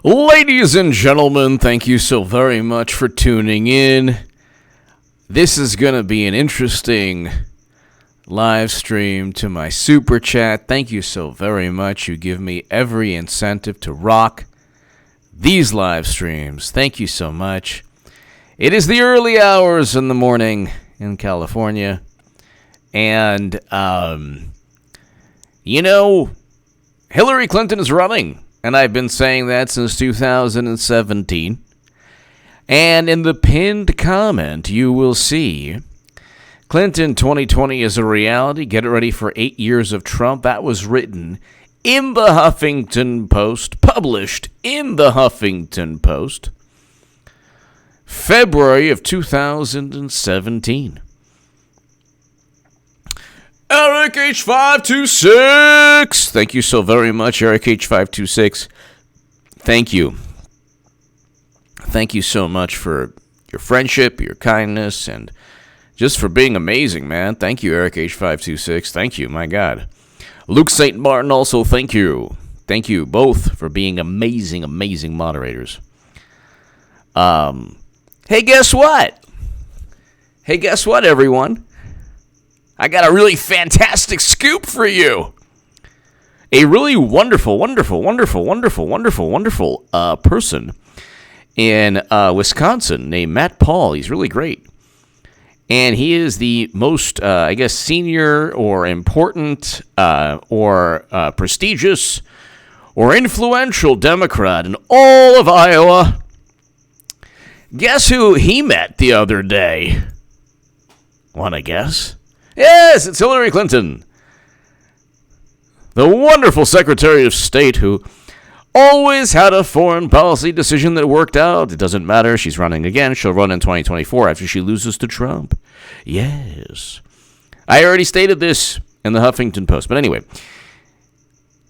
Ladies and gentlemen, thank you so very much for tuning in. This is going to be an interesting live stream to my super chat. Thank you so very much. You give me every incentive to rock these live streams. Thank you so much. It is the early hours in the morning in California. And, Hillary Clinton is running. And I've been saying that since 2017. And in the pinned comment, you will see Clinton 2020 is a reality. Get ready for 8 years of Trump. That was written in the Huffington Post, published in the Huffington Post, February of 2017. Eric H526. Thank you so very much, Eric H526. Thank you. Thank you so much for your friendship, your kindness, and just for being amazing, man. Thank you, Eric H526. Thank you, my God. Luke St. Martin also, thank you. Thank you both for being amazing, amazing moderators. Hey, guess what? Hey, guess what, everyone? I got a really fantastic scoop for you. A really wonderful person in Wisconsin named Matt Paul. He's really great. And he is the most, senior or important or prestigious or influential Democrat in all of Iowa. Guess who he met the other day? Wanna guess? Yes, it's Hillary Clinton, the wonderful Secretary of State who always had a foreign policy decision that worked out. It doesn't matter. She's running again. She'll run in 2024 after she loses to Trump. Yes. I already stated this in the Huffington Post. But anyway,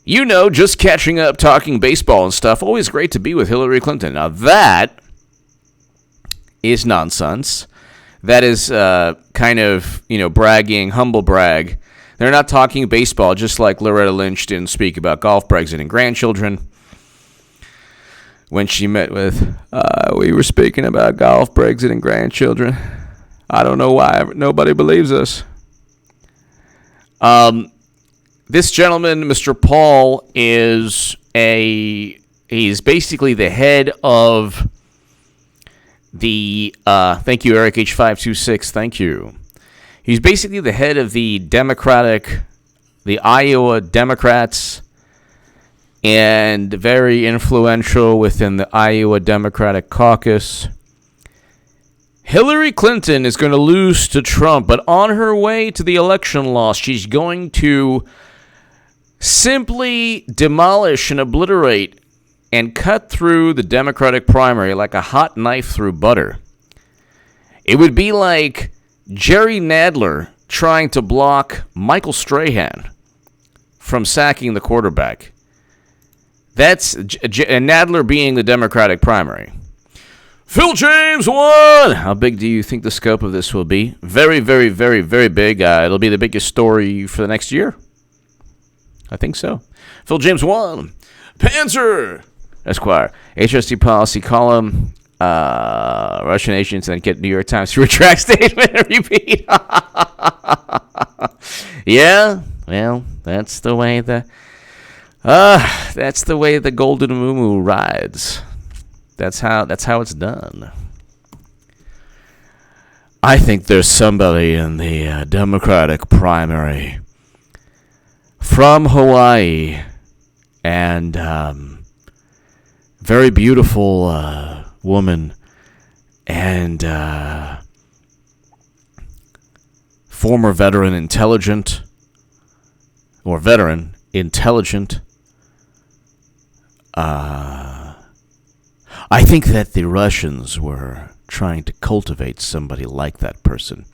just catching up, talking baseball and stuff. Always great to be with Hillary Clinton. Now that is nonsense. That is bragging, humble brag. They're not talking baseball, just like Loretta Lynch didn't speak about golf, Brexit, and grandchildren. When she met with, we were speaking about golf, Brexit, and grandchildren. I don't know why nobody believes us. This gentleman, Mr. Paul, he's basically the head of the, thank you, Eric H526, thank you. He's basically the head of the Iowa Democrats, and very influential within the Iowa Democratic Caucus. Hillary Clinton is going to lose to Trump, but on her way to the election loss, she's going to simply demolish and obliterate and cut through the Democratic primary like a hot knife through butter. It would be like Jerry Nadler trying to block Michael Strahan from sacking the quarterback. That's Nadler being the Democratic primary. Phil James won! How big do you think the scope of this will be? Very, very, very, very big. It'll be the biggest story for the next year. I think so. Phil James won. Panzer Esquire. HSD policy column. Russian agents and get New York Times to retract statement and repeat. Yeah, well, that's the way the golden moo rides. That's how it's done. I think there's somebody in the Democratic primary from Hawaii, and very beautiful woman, and former veteran intelligent. I think that the Russians were trying to cultivate somebody like that person.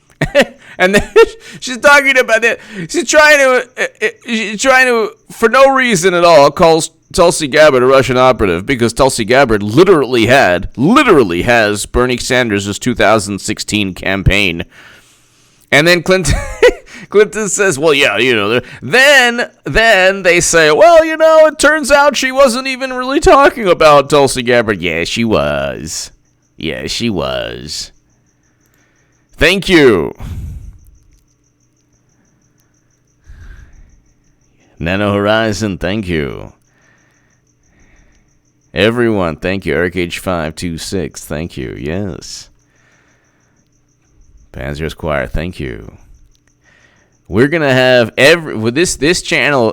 And then she's talking about it. She's trying to, for no reason at all, calls Tulsi Gabbard a Russian operative because Tulsi Gabbard literally has Bernie Sanders' 2016 campaign. And then Clinton Clinton says, well, yeah, then they say, well, it turns out she wasn't even really talking about Tulsi Gabbard. Yeah, she was. Yeah, she was. Thank you. Nano Horizon, thank you. Everyone, thank you. Eric H526, thank you. Yes. Panzer Esquire, thank you. We're gonna have with this channel,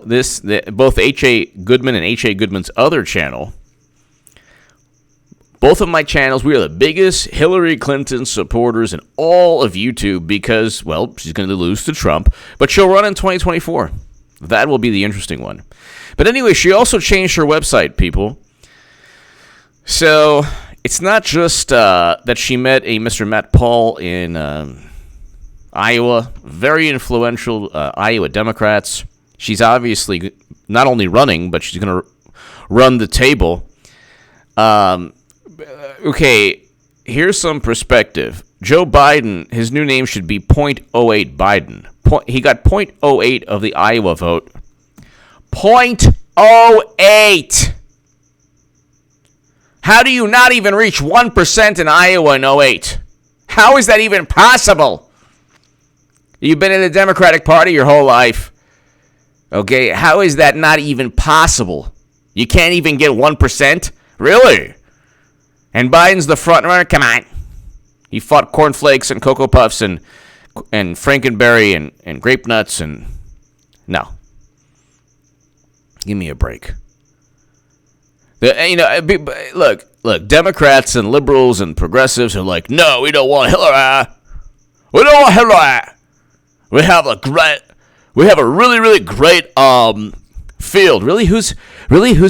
both H.A. Goodman and H.A. Goodman's other channel. Both of my channels, we are the biggest Hillary Clinton supporters in all of YouTube because, well, she's going to lose to Trump, but she'll run in 2024. That will be the interesting one. But anyway, she also changed her website, people. So it's not just that she met a Mr. Matt Paul in Iowa, very influential Iowa Democrats. She's obviously not only running, but she's going to run the table. Okay, here's some perspective. Joe Biden, his new name should be .08 Biden. He got .08 of the Iowa vote. .08! How do you not even reach 1% in Iowa in 08? How is that even possible? You've been in the Democratic Party your whole life. Okay, how is that not even possible? You can't even get 1%? Really? And Biden's the front runner? Come on. He fought cornflakes and Cocoa Puffs and Frankenberry and grape nuts and... No. Give me a break. Look, Democrats and liberals and progressives are like, no, we don't want Hillary. We don't want Hillary. We have a really, really great field. Really, who's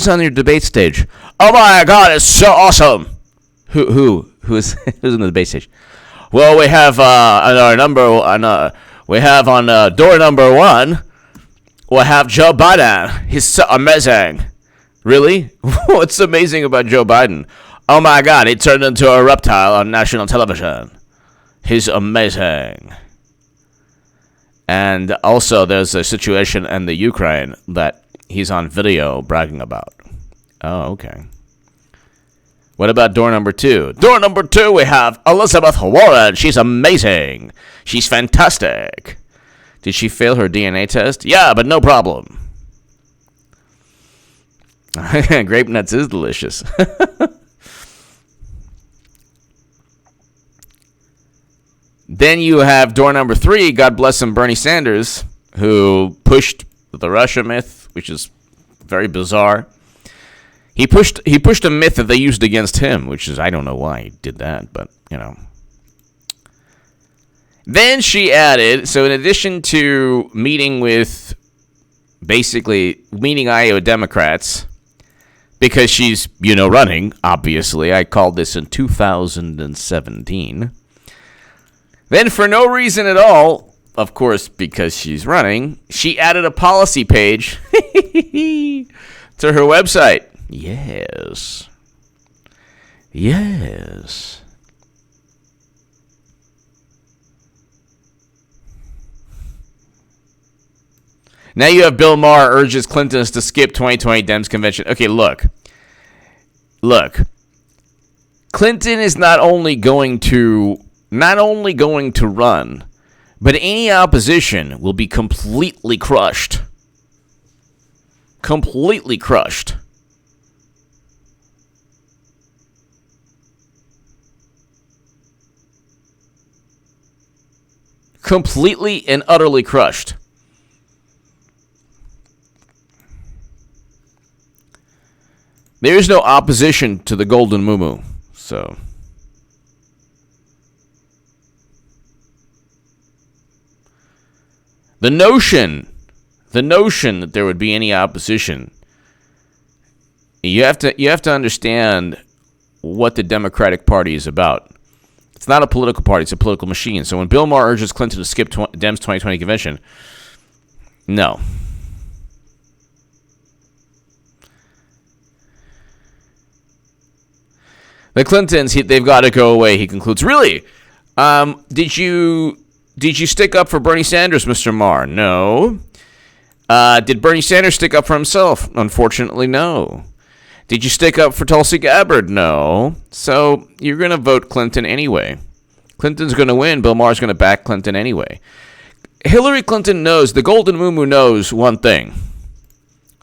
on your debate stage? Oh my God, it's so awesome. Who's on the debate stage? Well, we have on door number 1, we'll have Joe Biden. He's so amazing. Really? What's amazing about Joe Biden? Oh my God, he turned into a reptile on national television. He's amazing. And also, there's a situation in the Ukraine that he's on video bragging about. Oh, okay. What about door number 2? Door number 2, we have Elizabeth Warren. She's amazing. She's fantastic. Did she fail her DNA test? Yeah, but no problem. Grape nuts is delicious. Then you have door number 3, God bless him, Bernie Sanders, who pushed the Russia myth, which is very bizarre. He pushed a myth that they used against him, which is, I don't know why he did that, but, Then she added, so in addition to meeting Iowa Democrats, because she's, running, obviously. I called this in 2017. Then for no reason at all, of course, because she's running, she added a policy page to her website. Yes. Now you have Bill Maher urges Clintons to skip 2020 Dems convention. Okay, look. Clinton is not only going to run, but any opposition will be completely crushed. Completely crushed. Completely and utterly crushed. There is no opposition to the Golden Muumuu, so... The notion that there would be any opposition, you have to understand what the Democratic Party is about. It's not a political party, it's a political machine. So when Bill Maher urges Clinton to skip Dems 2020 convention, no. The Clintons, they've got to go away, he concludes. Really? Did you Did you stick up for Bernie Sanders, Mr. Marr? No. Did Bernie Sanders stick up for himself? Unfortunately, no. Did you stick up for Tulsi Gabbard? No. So you're going to vote Clinton anyway. Clinton's going to win. Bill Maher's going to back Clinton anyway. Hillary Clinton knows, the Golden Moo knows one thing.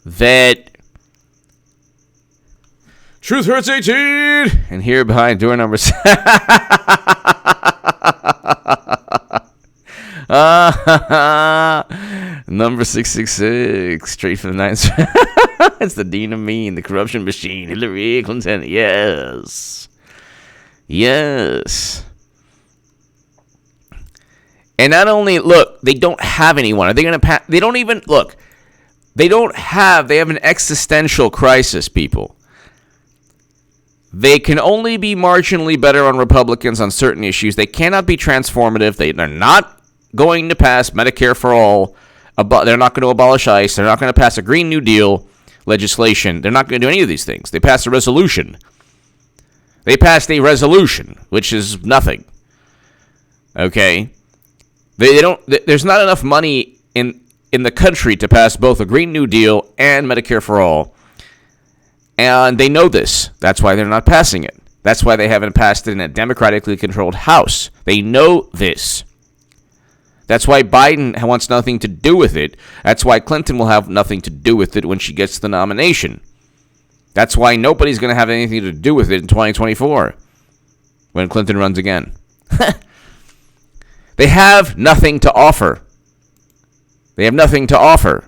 That truth hurts 18. And here behind door number 6. Number 666. Straight from the ninth. It's the Dean of Mean, the corruption machine. Hillary Clinton. Yes. Yes. And not only, look, they don't have anyone. Are they going to pass? They don't even, look. They have an existential crisis, people. They can only be marginally better on Republicans on certain issues. They cannot be transformative. They're not going to pass Medicare for all. They're not going to abolish ICE. They're not going to pass a Green New Deal legislation. They're not going to do any of these things. They passed a resolution. Which is nothing. Okay? They don't. There's not enough money in the country to pass both a Green New Deal and Medicare for all. And they know this. That's why they're not passing it. That's why they haven't passed it in a democratically controlled House. They know this. That's why Biden wants nothing to do with it. That's why Clinton will have nothing to do with it when she gets the nomination. That's why nobody's going to have anything to do with it in 2024 when Clinton runs again. They have nothing to offer. They have nothing to offer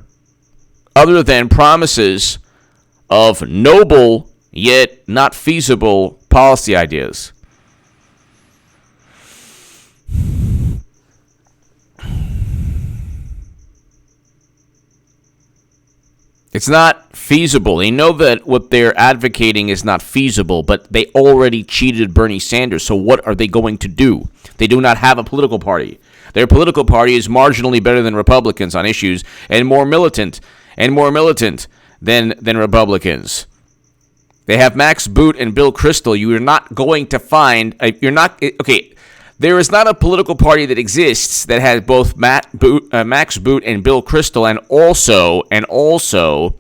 other than promises of noble yet not feasible policy ideas. It's not feasible. They know that what they're advocating is not feasible, but they already cheated Bernie Sanders. So what are they going to do? They do not have a political party. Their political party is marginally better than Republicans on issues and more militant than Republicans. They have Max Boot and Bill Kristol. You are not going to find there is not a political party that exists that has both Max Boot and Bill Kristol and also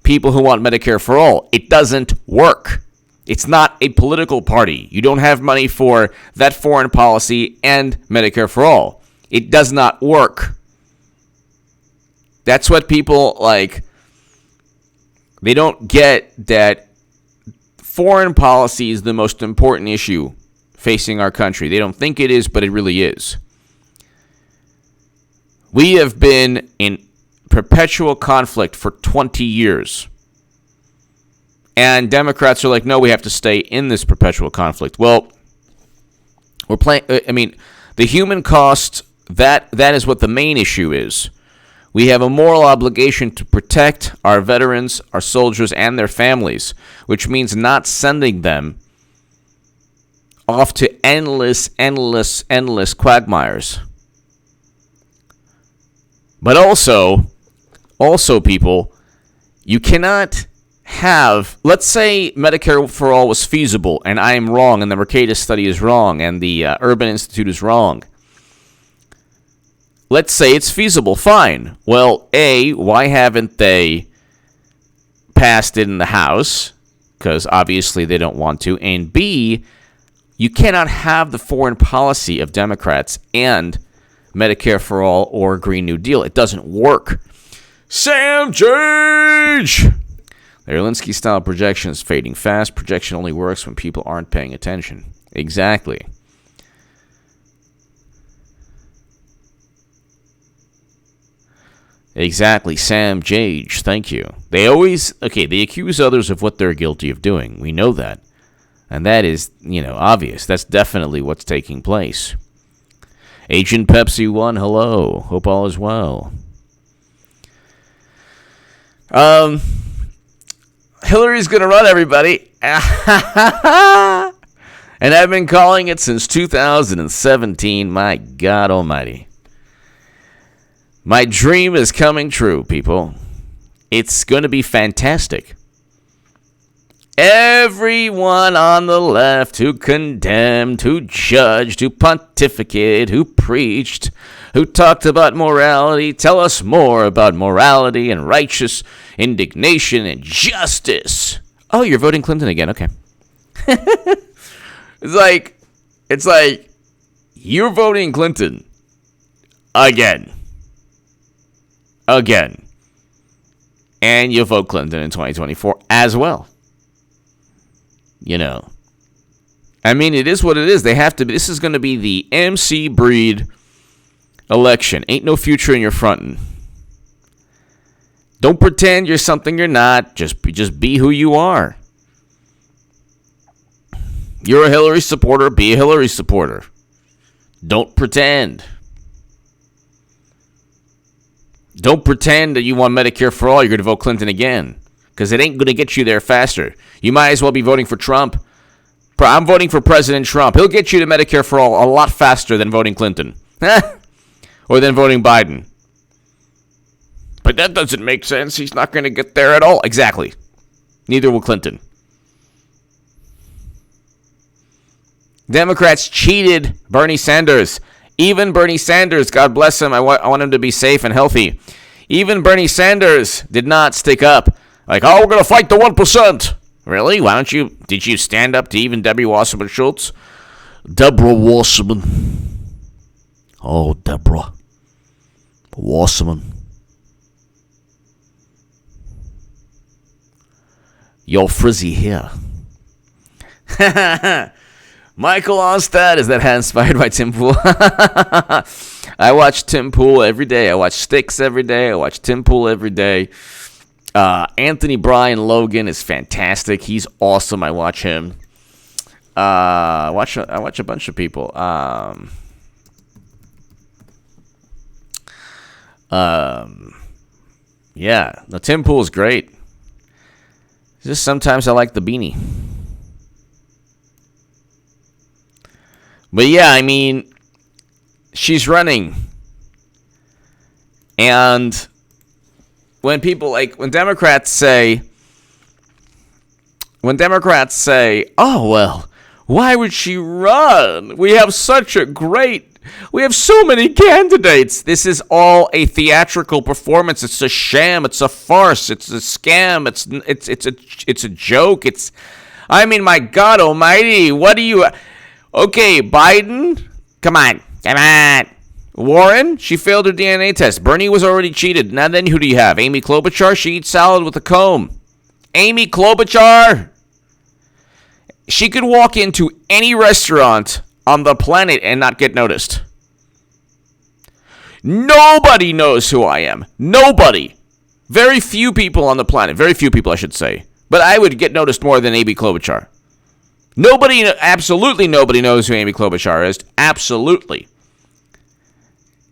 people who want Medicare for all. It doesn't work. It's not a political party. You don't have money for that foreign policy and Medicare for all. It does not work. That's what people like. They don't get that foreign policy is the most important issue facing our country. They don't think it is, but it really is. We have been in perpetual conflict for 20 years. And Democrats are like, no, we have to stay in this perpetual conflict. Well, the human cost, that is what the main issue is. We have a moral obligation to protect our veterans, our soldiers, and their families, which means not sending them off to endless quagmires. But also, people, you cannot have, let's say Medicare for all was feasible, and I am wrong, and the Mercatus study is wrong, and the Urban Institute is wrong. Let's say it's feasible, fine. Well, A, why haven't they passed it in the House? Because obviously they don't want to. And B, you cannot have the foreign policy of Democrats and Medicare for all or Green New Deal. It doesn't work. Sam Jage! The Erlinsky-style projection is fading fast. Projection only works when people aren't paying attention. Exactly. Exactly, Sam Jage. Thank you. They accuse others of what they're guilty of doing. We know that. And that is, obvious. That's definitely what's taking place. Agent Pepsi 1, hello. Hope all is well. Hillary's going to run, everybody. And I've been calling it since 2017. My God almighty. My dream is coming true, people. It's going to be fantastic. Everyone on the left who condemned, who judged, who pontificated, who preached, who talked about morality, tell us more about morality and righteous indignation and justice. Oh, you're voting Clinton again. Okay. It's like you're voting Clinton again. And you'll vote Clinton in 2024 as well. You know. I mean, it is what it is. This is going to be the MC Breed election. Ain't no future in your frontin'. Don't pretend you're something you're not. Just be who you are. You're a Hillary supporter. Be a Hillary supporter. Don't pretend. Don't pretend that you want Medicare for all. You're going to vote Clinton again. Because it ain't going to get you there faster. You might as well be voting for Trump. I'm voting for President Trump. He'll get you to Medicare for all a lot faster than voting Clinton. Or than voting Biden. But that doesn't make sense. He's not going to get there at all. Exactly. Neither will Clinton. Democrats cheated Bernie Sanders. Even Bernie Sanders, God bless him, I want him to be safe and healthy. Even Bernie Sanders did not stick up. Like, oh, we're going to fight the 1%. Really? Did you stand up to even Debbie Wasserman Schultz? Deborah Wasserman. Oh, Deborah Wasserman. Your frizzy hair. Michael Onstad, is that hat inspired by Tim Pool? I watch Tim Pool every day. I watch Styx every day. I watch Tim Pool every day. Anthony Brian Logan is fantastic. He's awesome. I watch him. I watch a bunch of people. Yeah, the Tim Pool is great. Just sometimes I like the beanie. But yeah, I mean, she's running. And when Democrats say, oh, well, why would she run? We have so many candidates. This is all a theatrical performance. It's a sham. It's a farce. It's a scam. It's a joke. I mean, my God almighty, what do you... Okay, Biden, come on. Warren, she failed her DNA test. Bernie was already cheated. Now then, who do you have? Amy Klobuchar, she eats salad with a comb. Amy Klobuchar, she could walk into any restaurant on the planet and not get noticed. Nobody knows who I am. Nobody. Very few people on the planet. Very few people, I should say. But I would get noticed more than Amy Klobuchar. Absolutely nobody knows who Amy Klobuchar is. Absolutely.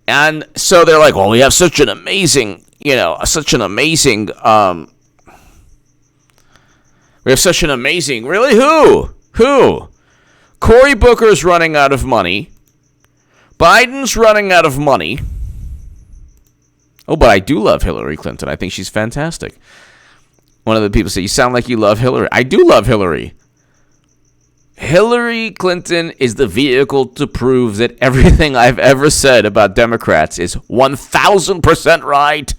And so they're like, well, we have such an amazing, we have such an amazing, really? Who? Cory Booker's running out of money. Biden's running out of money. Oh, but I do love Hillary Clinton. I think she's fantastic. One of the people said, you sound like you love Hillary. I do love Hillary. Hillary Clinton is the vehicle to prove that everything I've ever said about Democrats is 1,000% right.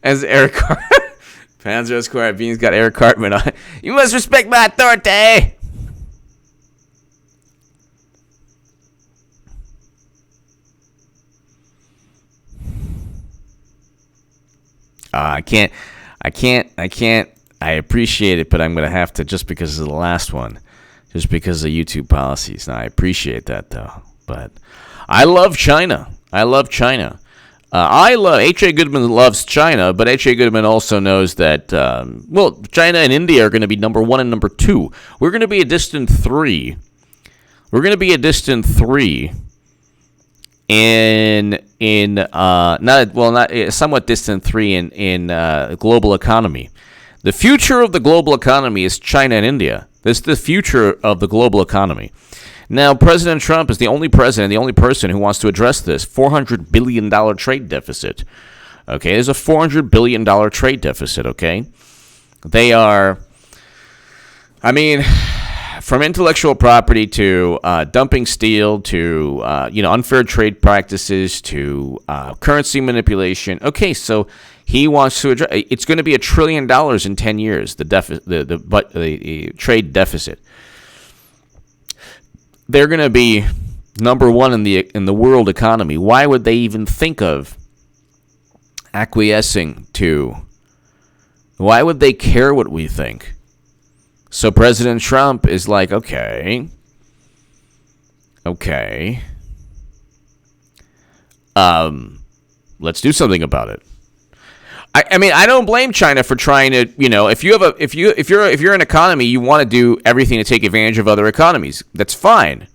As Eric Panzer Square Beans got Eric Cartman on. You must respect my authority. I can't. I appreciate it, but I'm going to have to, just because of the last one, just because of YouTube policies. Now, I appreciate that, though. But I love China. H.A. Goodman loves China, but H.A. Goodman also knows that, China and India are going to be number 1 and number 2. We're going to be a distant 3. Somewhat distant 3 in global economy. The future of the global economy is China and India. This is the future of the global economy. Now, President Trump is the only person who wants to address this $400 billion trade deficit. Okay, there's a $400 billion trade deficit, okay? They are, from intellectual property to dumping steel to, unfair trade practices to currency manipulation. Okay, so he wants to address, it's going to be $1 trillion in 10 years, the trade deficit. They're going to be number one in the world economy. Why would they even think of acquiescing to? Why would they care what we think? So President Trump is like, okay, let's do something about it. I don't blame China for trying to, if you're an economy, you want to do everything to take advantage of other economies. That's fine.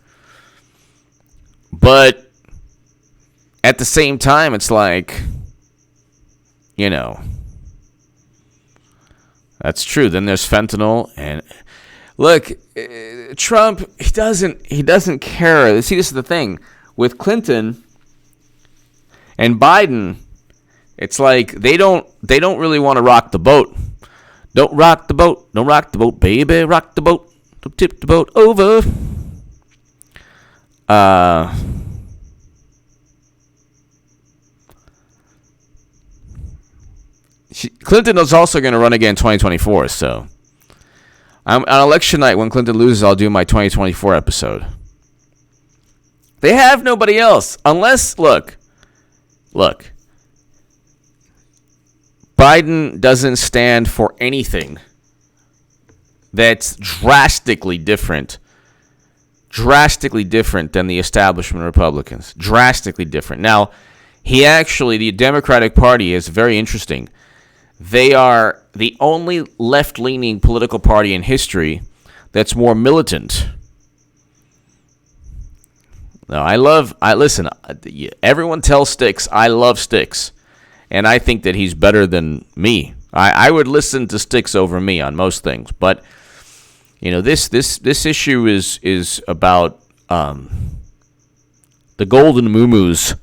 But at the same time, it's like, that's true. Then there's fentanyl, and look, Trump, he doesn't care. See, this is the thing with Clinton and Biden. It's like they don't really want to rock the boat. Don't rock the boat. Don't rock the boat, baby. Rock the boat. Don't tip the boat over. Clinton is also going to run again in 2024. So on election night, when Clinton loses, I'll do my 2024 episode. They have nobody else. Unless, look. Biden doesn't stand for anything that's drastically different than the establishment Republicans. Drastically different. Now, the Democratic Party is very interesting. They are the only left-leaning political party in history that's more militant. Now, listen, everyone tells Sticks, I love Sticks. And I think that he's better than me. I would listen to Sticks over me on most things. But, this issue is about the golden muumuu's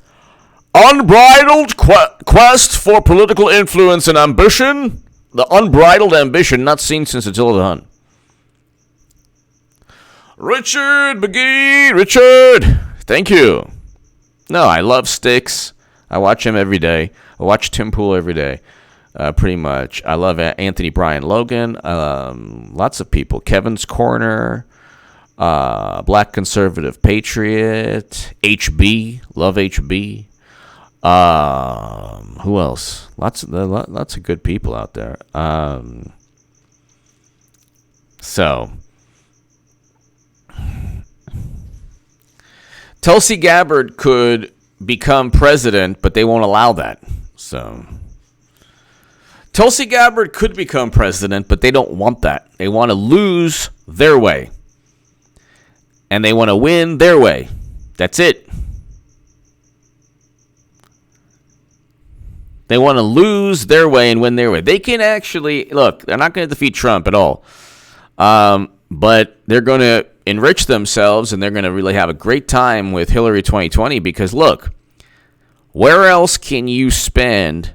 unbridled quest for political influence and ambition. The unbridled ambition not seen since Attila the Hun. Richard McGee. Richard. Thank you. No, I love Sticks. I watch him every day. I watch Tim Pool every day, pretty much. I love Anthony Brian Logan. Lots of people. Kevin's Corner, Black Conservative Patriot, HB. Love HB. Who else? Lots of good people out there. So Tulsi Gabbard could become president, but they won't allow that. So Tulsi Gabbard could become president, but they don't want that. They want to lose their way. And they want to win their way. That's it. They want to lose their way and win their way. They can actually, look, they're not going to defeat Trump at all. But they're going to enrich themselves, and they're going to really have a great time with Hillary 2020 because, look, where else can you spend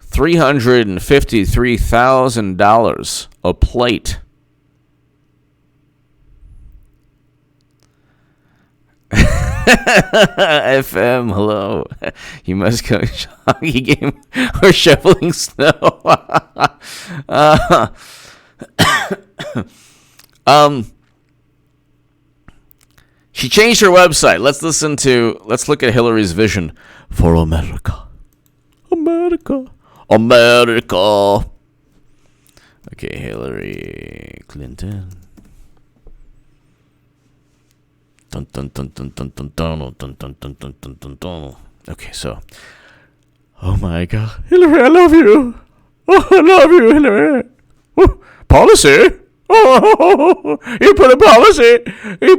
$353,000 a plate? FM, hello. You must go hockey game or shoveling snow. She changed her website. Let's look at Hillary's vision for America. America. Okay, Hillary Clinton. Dun, dun, dun, dun, dun, dun, dun, dun, dun, dun, dun, dun, dun, dun. Okay, so. Oh my God. Hillary, I love you. Oh, I love you, Hillary. Oh, policy? Oh, you put a policy. You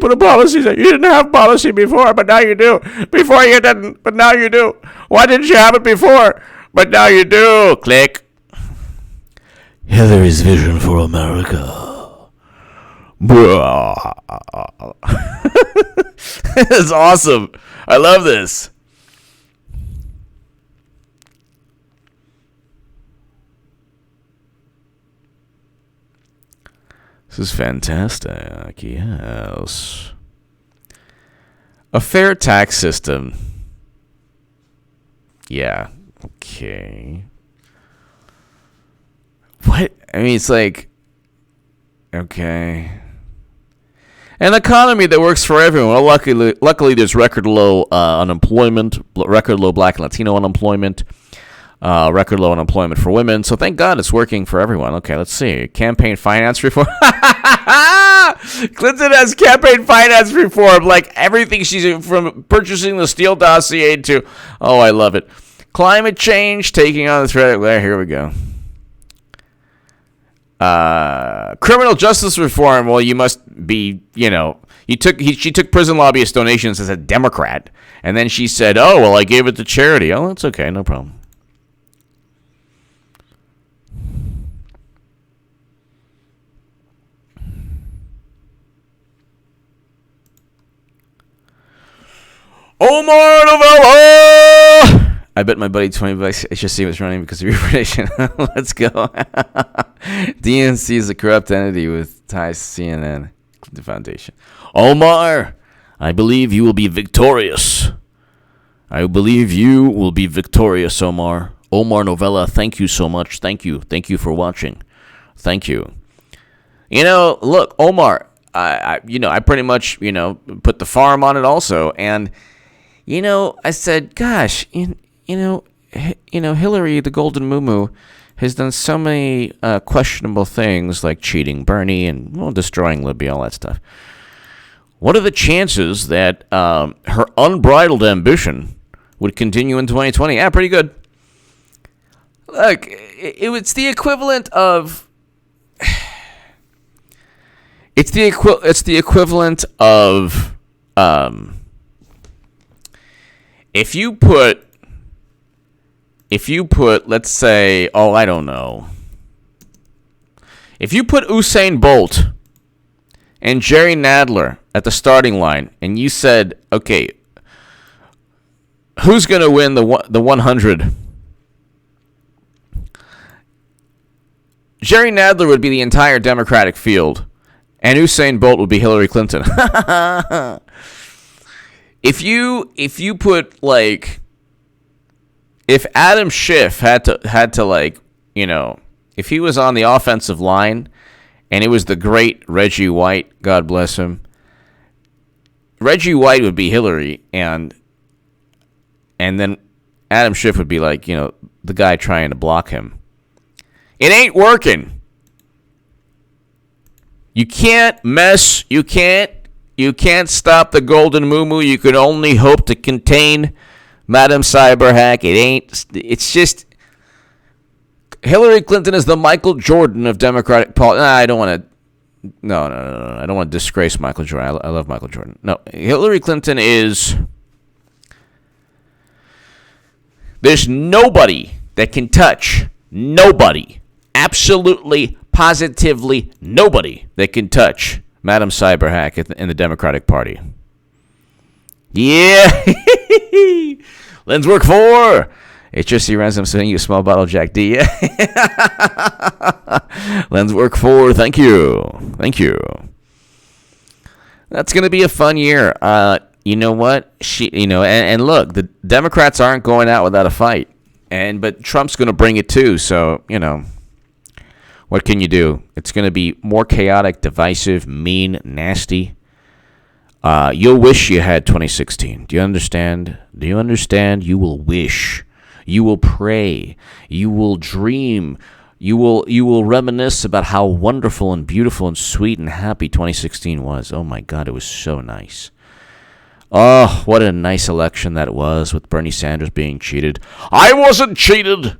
didn't have policy before, but now you do. Before you didn't, but now you do. Why didn't you have it before? But now you do. Click. Hillary's vision for America. It's awesome. I love this. This is fantastic. Yes. A fair tax system. Yeah. Okay. What? I mean, it's like, okay. An economy that works for everyone. Well, luckily there's record low unemployment, record low Black and Latino unemployment, record low unemployment for women. So thank God it's working for everyone. Okay, let's see. Campaign finance reform. Clinton has campaign finance reform, like everything she's from purchasing the Steele dossier to. Oh, I love it. Climate change, taking on the threat. Well, here we go. Criminal justice reform. Well, you must be, she took prison lobbyist donations as a Democrat, and then she said, "Oh, well, I gave it to charity." Oh, that's okay, no problem. Omar Novella! I bet my buddy $20. I should see what's running because of your prediction. Let's go. DNC is a corrupt entity with ties to CNN, the foundation. Omar, I believe you will be victorious. I believe you will be victorious, Omar. Omar Novella, thank you so much. Thank you. Thank you for watching. Thank you. Look, Omar, I pretty much, put the farm on it also. And, I said, gosh, Hillary, the Golden Moo, has done so many questionable things like cheating Bernie and destroying Libya, all that stuff. What are the chances that her unbridled ambition would continue in 2020? Yeah, pretty good. Look, it's the equivalent of. It's the equivalent of if you put, let's say, I don't know. If you put Usain Bolt and Jerry Nadler at the starting line, and you said, okay, who's going to win the 100? Jerry Nadler would be the entire Democratic field, and Usain Bolt would be Hillary Clinton. If you put if Adam Schiff had to if he was on the offensive line and it was the great Reggie White, God bless him, Reggie White would be Hillary, and then Adam Schiff would be the guy trying to block him. It ain't working. You can't stop the Golden Moo. You can only hope to contain Madam Cyberhack. It's just, Hillary Clinton is the Michael Jordan of Democratic politics. I don't want to, no. I don't want to disgrace Michael Jordan. I love Michael Jordan. No, Hillary Clinton is, there's nobody that can touch, absolutely, positively nobody that can touch Madam Cyberhack in the Democratic Party. Yeah. Lens work 4. HSC ransom sending you a small bottle of Jack D. Lens work 4. Thank you. That's going to be a fun year. You know what? And look, the Democrats aren't going out without a fight. But Trump's going to bring it too. So, what can you do? It's going to be more chaotic, divisive, mean, nasty. You'll wish you had 2016. Do you understand? You will wish. You will pray. You will dream. You will reminisce about how wonderful and beautiful and sweet and happy 2016 was. Oh my God, it was so nice. Oh, what a nice election that was with Bernie Sanders being cheated. I wasn't cheated.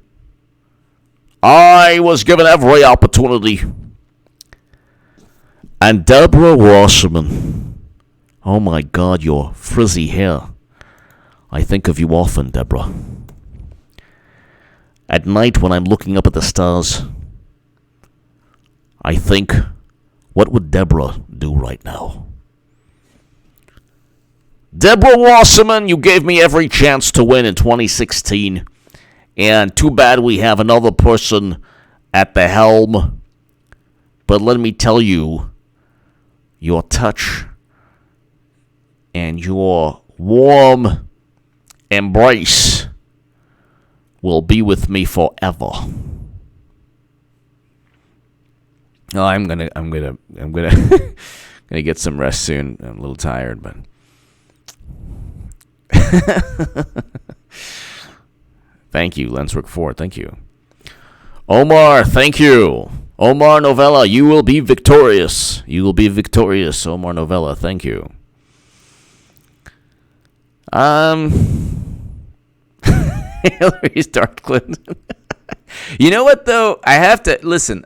I was given every opportunity. And Deborah Wasserman. Oh my God, your frizzy hair. I think of you often, Deborah. At night when I'm looking up at the stars, I think What would Deborah do right now? Deborah Wasserman, you gave me every chance to win in 2016. And too bad we have another person at the helm. But let me tell you, your touch and your warm embrace will be with me forever. Oh, I'm gonna gonna get some rest soon. I'm a little tired, but thank you, Lenswick 4. Thank you, Omar. Thank you, Omar Novella. You will be victorious. You will be victorious, Omar Novella. Thank you. Hillary's Dark Clinton. You know what though? I have to listen.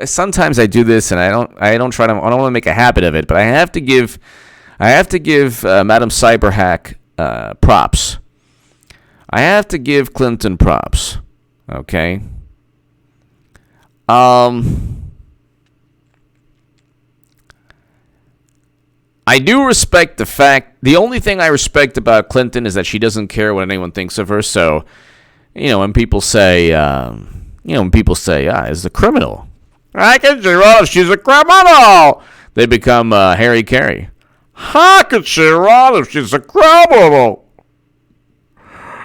Sometimes I do this, and I don't want to make a habit of it. But I have to give Madam Cyberhack props. I have to give Clinton props. Okay. I do respect the fact. The only thing I respect about Clinton is that she doesn't care what anyone thinks of her. So, when people say, is a criminal. I can see, well, she's a criminal. They become Harry Carey. How could she run if she's a criminal?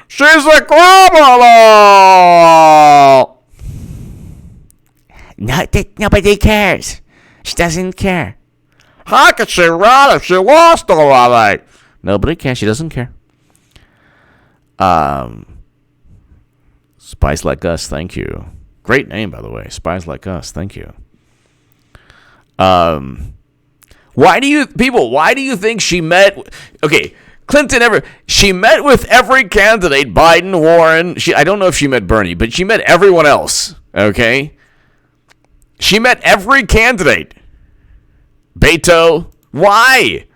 She's a criminal. Nobody cares. She doesn't care. How could she run if she lost already? Nobody cares. She doesn't care. Spies Like Us, thank you. Great name, by the way. Spies Like Us, thank you. Why do you think she met? Okay, Clinton she met with every candidate, Biden, Warren. I don't know if she met Bernie, but she met everyone else. Okay, she met every candidate. Beto, why?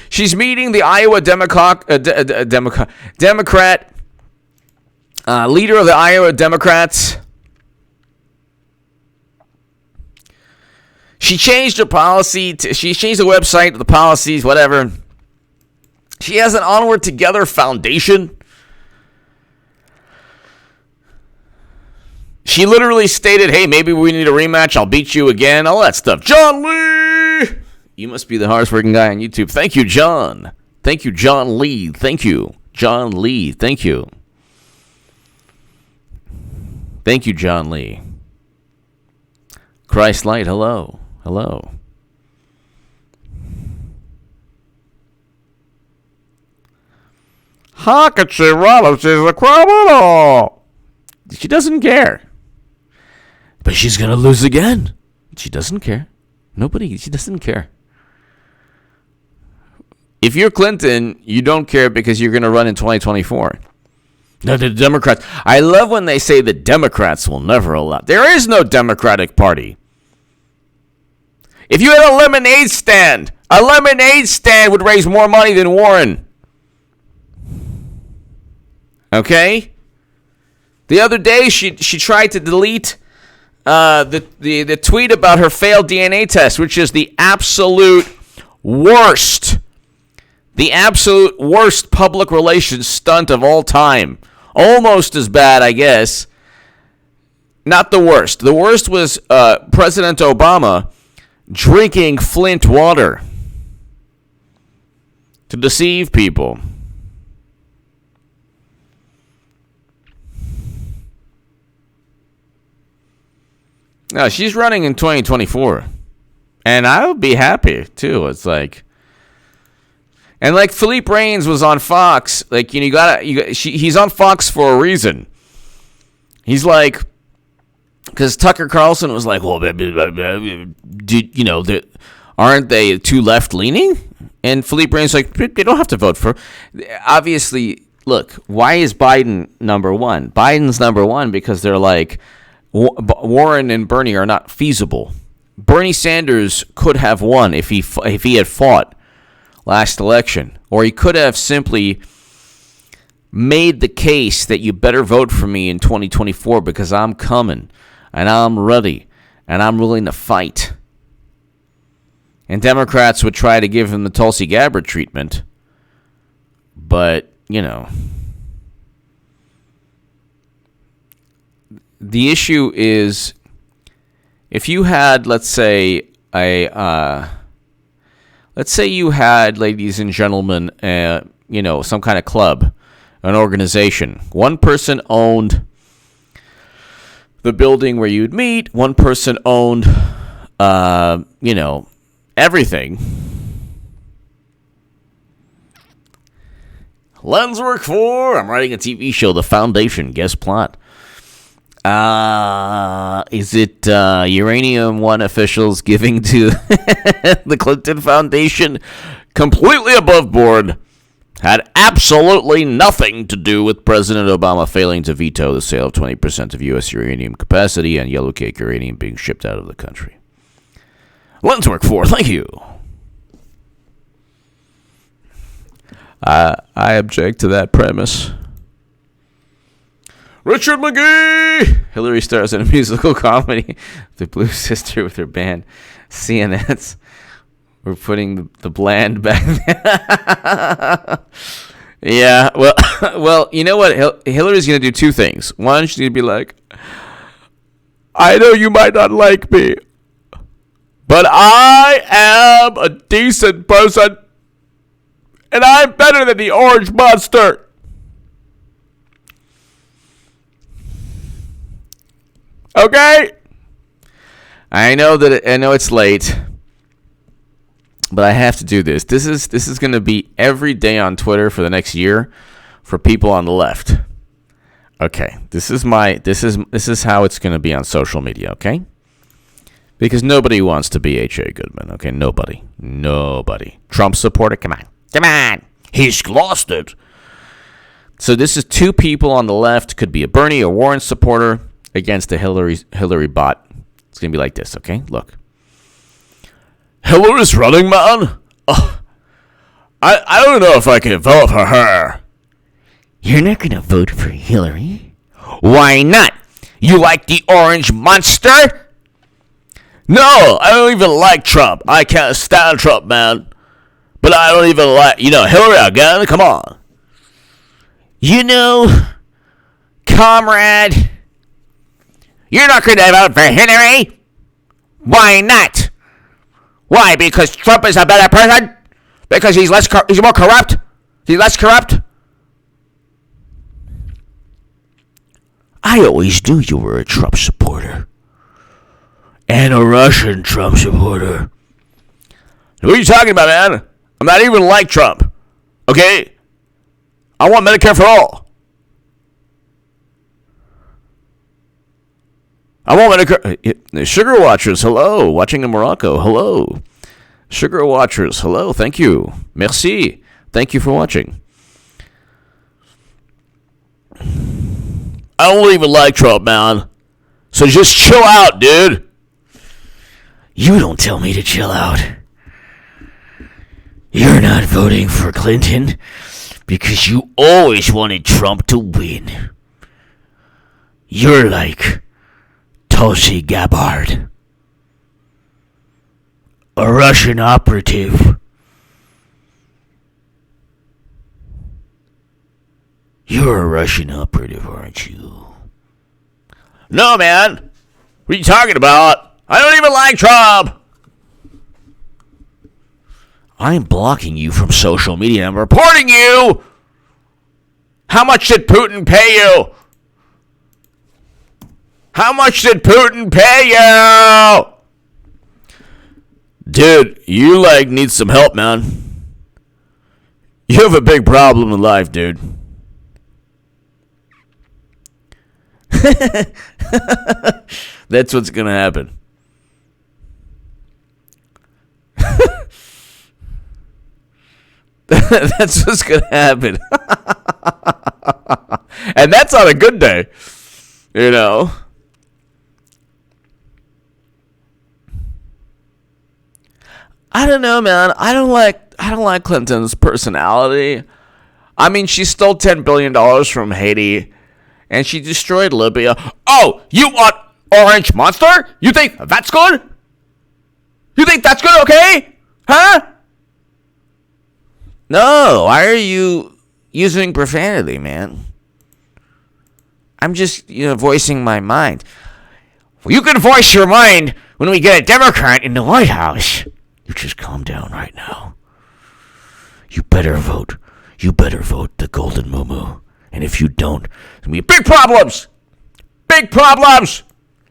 She's meeting the Iowa Democrat, leader of the Iowa Democrats. She changed her policy. She changed the website, the policies, whatever. She has an Onward Together foundation. She literally stated, hey, maybe we need a rematch. I'll beat you again. All that stuff. John Lee! You must be the hardest working guy on YouTube. Thank you, John. Thank you, John Lee. Thank you. John Lee. Thank you. Thank you, John Lee. Christ Light, hello. Hello. How could she run if she's a criminal? She doesn't care. But she's going to lose again. She doesn't care. She doesn't care. If you're Clinton, you don't care because you're going to run in 2024. No, the Democrats. I love when they say the Democrats will never allow. There is no Democratic Party. If you had a lemonade stand would raise more money than Warren. Okay? The other day, she tried to delete the tweet about her failed DNA test, which is the absolute worst. The absolute worst public relations stunt of all time. Almost as bad, I guess. Not the worst. The worst was President Obama drinking Flint water to deceive people. No, she's running in 2024. And I would be happy, too. It's like... And like Philippe Reigns was on Fox, like, he's on Fox for a reason. He's like... Because Tucker Carlson was like, well, aren't they too left-leaning? And Philippe Reigns was like, they don't have to vote for... Obviously, look, why is Biden number one? Biden's number one because they're like... Warren and Bernie are not feasible. Bernie Sanders could have won if he had fought last election, or he could have simply made the case that you better vote for me in 2024 because I'm coming and I'm ready and I'm willing to fight. And Democrats would try to give him the Tulsi Gabbard treatment. But, the issue is if you had, let's say you had, ladies and gentlemen, some kind of club, an organization. One person owned the building where you'd meet. One person owned, everything. Lenswork 4. I'm writing a TV show, The Foundation. Guest plot. Is it Uranium One officials giving to the Clinton Foundation? Completely above board. Had absolutely nothing to do with President Obama failing to veto the sale of 20% of U.S. uranium capacity and yellowcake uranium being shipped out of the country. Lenswork 4, thank you. I object to that premise. Richard McGee! Hillary stars in a musical comedy, The Blue Sister, with her band CNNs. We're putting the bland back there. Yeah, well, you know what? Hillary's going to do two things. One, she's going to be like, I know you might not like me, but I am a decent person, and I'm better than the orange monster. Okay? I know it's late, but I have to do this. This is going to be every day on Twitter for the next year for people on the left. Okay, this is how it's going to be on social media, okay? Because nobody wants to be H.A. Goodman, okay? Nobody. Trump supporter, come on. He's lost it. So this is two people on the left, could be a Bernie or Warren supporter, against a Hillary bot. It's going to be like this, okay? Look. Hillary's running, man? Oh, I don't know if I can vote for her. You're not going to vote for Hillary? Why not? You like the orange monster? No, I don't even like Trump. I can't stand Trump, man. But I don't even like, Hillary again? Come on. Comrade, you're not going to vote for Hillary? Why not? Why? Because Trump is a better person? Because he's more corrupt? He's less corrupt? I always knew you were a Trump supporter. And a Russian Trump supporter. Who are you talking about, man? I'm not even like Trump. Okay? I want Medicare for all. I want Medicare. Sugar Watchers, hello. Watching in Morocco, hello. Sugar Watchers, hello. Thank you. Merci. Thank you for watching. I don't even like Trump, man. So just chill out, dude. You don't tell me to chill out. You're not voting for Clinton because you always wanted Trump to win. You're like Tulsi Gabbard, a Russian operative. You're a Russian operative, aren't you? No, man. What are you talking about? I don't even like Trump. I'm blocking you from social media. I'm reporting you. How much did Putin pay you? How much did Putin pay you? Dude, you need some help, man. You have a big problem in life, dude. That's what's gonna happen. That's what's gonna happen. And that's on a good day, I don't know, man. I don't like Clinton's personality. I mean, she stole $10 billion from Haiti, and she destroyed Libya. Oh, you want Orange Monster? You think that's good? You think that's good, okay? Huh? No, why are you using profanity, man? I'm just, voicing my mind. Well, you can voice your mind when we get a Democrat in the White House. You just calm down right now. You better vote. You better vote the Golden Moo. And if you don't, there's going to be big problems. Big problems.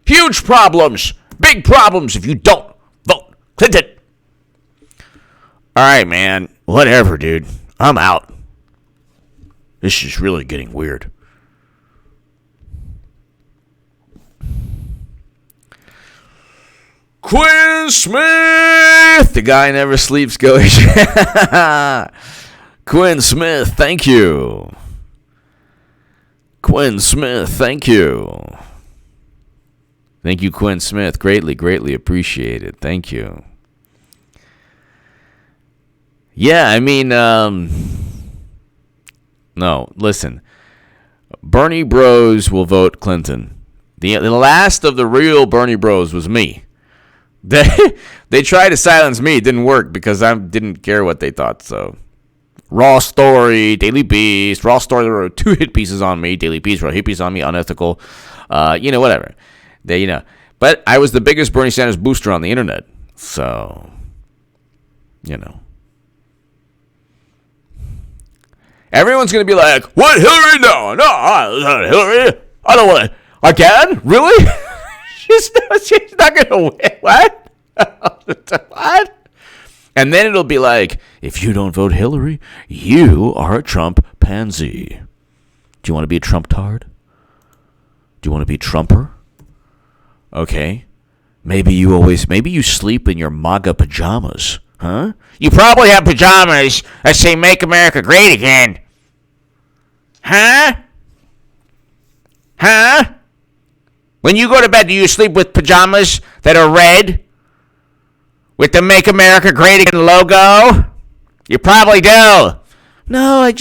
Huge problems. Big problems if you don't vote Clinton. All right, man. Whatever, dude. I'm out. This is really getting weird. Quinn Smith! The guy never sleeps going. Quinn Smith, thank you. Quinn Smith, thank you. Thank you, Quinn Smith. Greatly, greatly appreciated. Thank you. Yeah, I mean, no, listen. Bernie Bros will vote Clinton. The last of the real Bernie Bros was me. They tried to silence me. It didn't work because I didn't care what they thought. So, Raw Story, Daily Beast, Raw Story, there were 2 hit pieces on me. Daily Beast wrote hit piece on me, unethical. Whatever. But I was the biggest Bernie Sanders booster on the internet. So, everyone's going to be like, what, Hillary? No, Hillary. I don't want to. Again? Really? she's not going to win. What? What? And then it'll be like, if you don't vote Hillary, you are a Trump pansy. Do you want to be a Trump tard? Do you want to be a Trumper? Okay. Maybe you sleep in your MAGA pajamas. Huh? You probably have pajamas that say Make America Great Again. Huh? Huh? When you go to bed, do you sleep with pajamas that are red? With the Make America Great Again logo? You probably do. No, I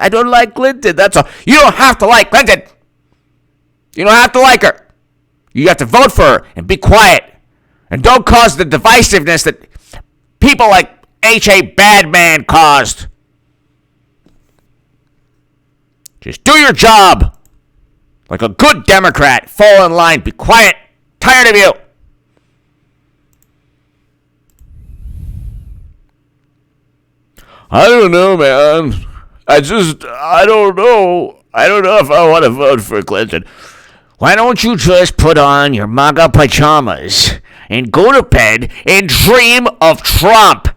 don't like Clinton. That's all. You don't have to like Clinton. You don't have to like her. You have to vote for her and be quiet. And don't cause the divisiveness that people like H.A. Badman caused. Just do your job. Like a good Democrat. Fall in line. Be quiet. Tired of you. I don't know, man. I don't know. I don't know if I want to vote for Clinton. Why don't you just put on your MAGA pajamas and go to bed and dream of Trump?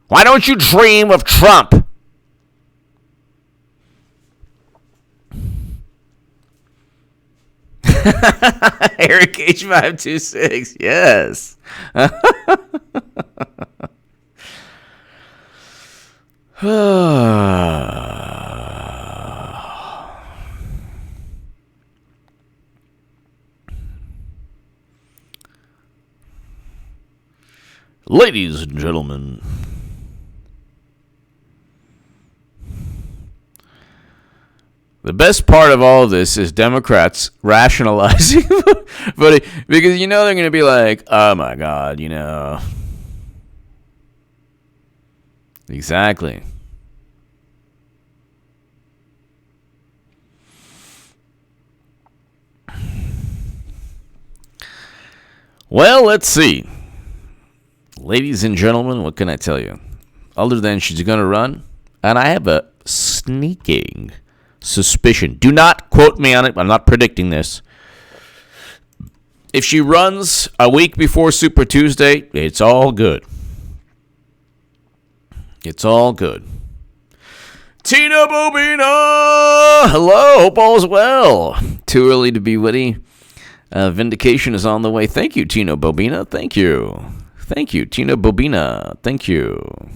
Why don't you dream of Trump? Eric H526, yes. Ladies and gentlemen, the best part of all of this is Democrats rationalizing voting, because they're going to be like, oh my God, Exactly. Well, let's see. Ladies and gentlemen, what can I tell you? Other than she's going to run, and I have a sneaking suspicion. Do not quote me on it. I'm not predicting this. If she runs a week before Super Tuesday, it's all good. It's all good. Tina Bobina! Hello, hope all's well. Too early to be witty. Vindication is on the way. Thank you, Tina Bobina. Thank you. Thank you, Tina Bobina. Thank you.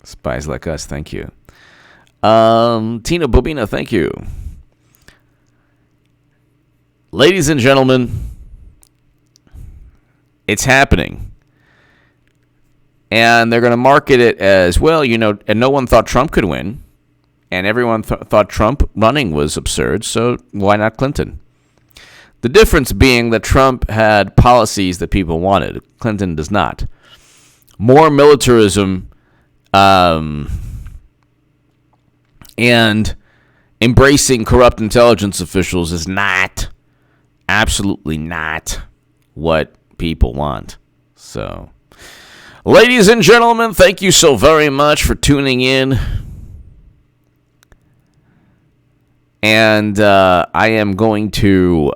Spies like us, thank you. Tina Bobina, thank you. Ladies and gentlemen, it's happening. And they're going to market it as, well, and no one thought Trump could win. And everyone thought Trump running was absurd, so why not Clinton? The difference being that Trump had policies that people wanted. Clinton does not. More militarism and embracing corrupt intelligence officials is not, absolutely not, what people want. So, ladies and gentlemen, thank you so very much for tuning in. And I am going to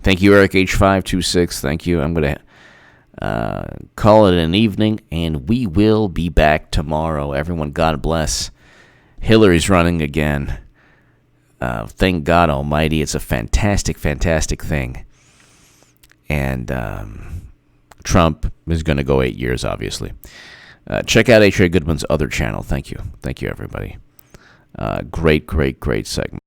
thank you, Eric H526. Thank you. I'm going to call it an evening, and we will be back tomorrow. Everyone, God bless. Hillary's running again. Thank God Almighty. It's a fantastic, fantastic thing. And Trump is going to go 8 years, obviously. Check out H.A. Goodman's other channel. Thank you. Thank you, everybody. Great segment.